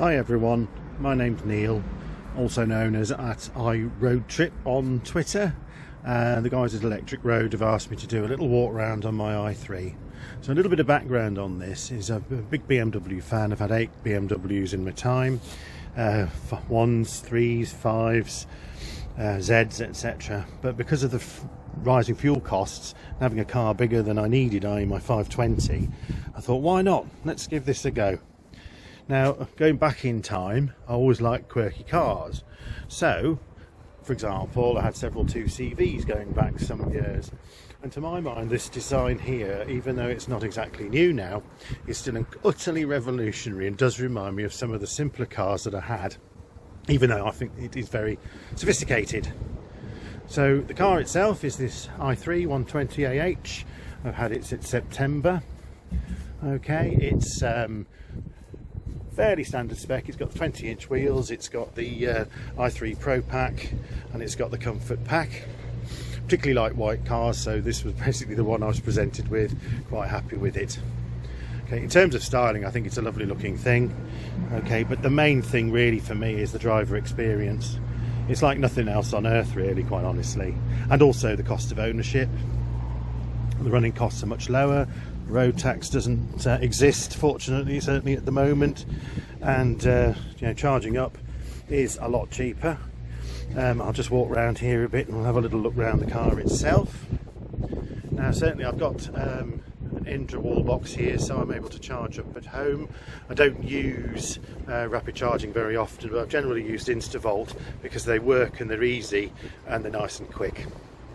Hi everyone, my name's Neil, also known as @iRoadTrip on Twitter. The guys at Electric Road have asked me to do a little walk around on my i3. So a little bit of background on this is I'm a big BMW fan. I've had 8 BMWs in my time, 1s, 3s, 5s, Zs, etc. But because of the rising fuel costs and having a car bigger than I needed, i.e. my 520, I thought, why not? Let's give this a go. Now, going back in time, I always liked quirky cars. So, for example, I had several 2CVs going back some years. And to my mind, this design here, even though it's not exactly new now, is still utterly revolutionary and does remind me of some of the simpler cars that I had, even though I think it is very sophisticated. So the car itself is this i3 120AH. I've had it since September. Okay, it's fairly standard spec. It's got 20-inch wheels, it's got the i3 Pro Pack, and it's got the Comfort Pack. Particularly like white cars, so this was basically the one I was presented with. Quite happy with it. Okay, in terms of styling, I think it's a lovely looking thing. Okay, but the main thing really for me is the driver experience. It's like nothing else on earth really, quite honestly. And also the cost of ownership. The running costs are much lower. Road tax doesn't exist, fortunately, certainly at the moment, and charging up is a lot cheaper. I'll just walk around here a bit and we'll have a little look around the car itself. Now certainly I've got an Indra wall box here, so I'm able to charge up at home. I don't use rapid charging very often, but I've generally used InstaVolt because they work and they're easy and they're nice and quick.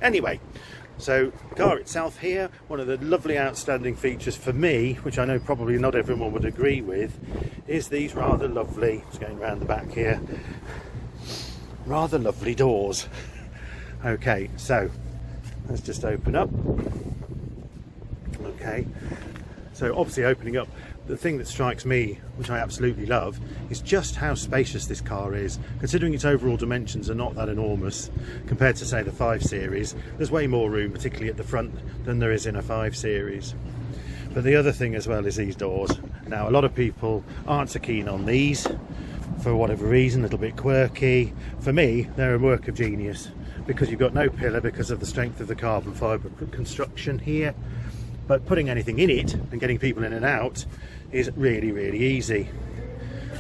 Anyway, so the car itself here, one of the lovely outstanding features for me, which I know probably not everyone would agree with, is these rather lovely, just going around the back here, rather lovely doors. Okay, so let's just open up. Okay, so obviously opening up, the thing that strikes me, which I absolutely love, is just how spacious this car is. Considering its overall dimensions are not that enormous compared to, say, the 5 Series, there's way more room, particularly at the front, than there is in a 5 Series. But the other thing as well is these doors. Now, a lot of people aren't so keen on these for whatever reason, a little bit quirky. For me, they're a work of genius because you've got no pillar because of the strength of the carbon fibre construction here. But putting anything in it and getting people in and out is really, really easy.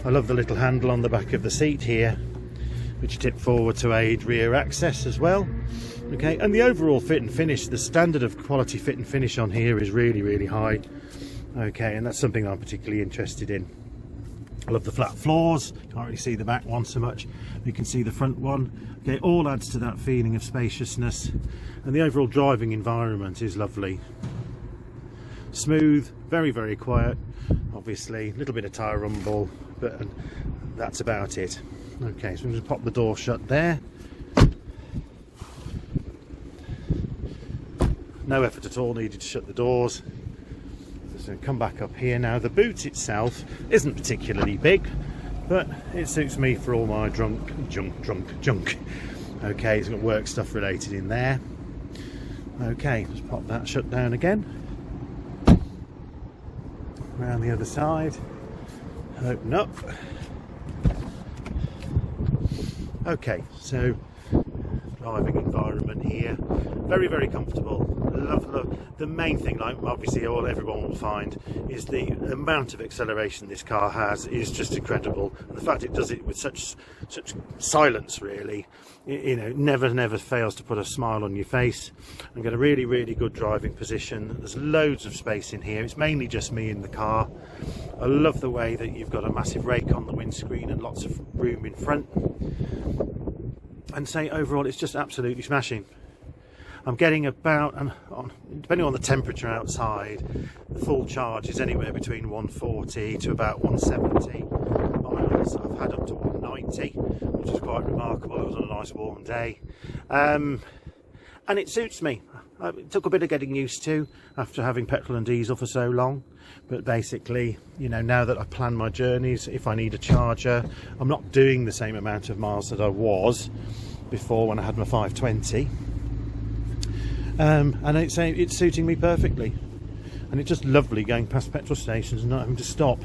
I love the little handle on the back of the seat here, which you tip forward to aid rear access as well. Okay, and the overall fit and finish, the standard of quality fit and finish on here is really, really high. Okay, and that's something I'm particularly interested in. I love the flat floors. Can't really see the back one so much. You can see the front one. Okay, all adds to that feeling of spaciousness, and the overall driving environment is lovely. Smooth, very, very quiet. Obviously, a little bit of tyre rumble, but that's about it. Okay, so I'm going to pop the door shut there. No effort at all needed to shut the doors. So come back up here now. The boot itself isn't particularly big, but it suits me for all my junk. Okay, it's got work stuff related in there. Okay, just pop that shut down again. Around the other side, open up. Okay, so driving environment here, very, very comfortable. Love the main thing, like obviously everyone will find, is the amount of acceleration this car has is just incredible, and the fact it does it with such silence, really, never fails to put a smile on your face and get a really, really good driving position. There's loads of space in here. It's mainly just me in the car. I love the way that you've got a massive rake on the windscreen and lots of room in front, and say overall it's just absolutely smashing. I'm getting about, depending on the temperature outside, the full charge is anywhere between 140 to about 170 miles. I've had up to 190, which is quite remarkable. It was on a nice warm day. And it suits me. It took a bit of getting used to after having petrol and diesel for so long. But basically, now that I plan my journeys, if I need a charger, I'm not doing the same amount of miles that I was before when I had my 520. And it's suiting me perfectly, and it's just lovely going past petrol stations and not having to stop.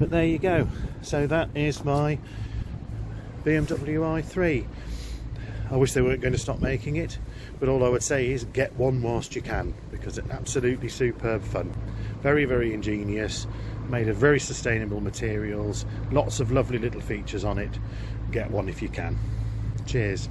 But there you go. So that is my BMW i3. I wish they weren't going to stop making it, but all I would say is get one whilst you can, because it's absolutely superb fun. Very, very ingenious, made of very sustainable materials, lots of lovely little features on it. Get one if you can. Cheers.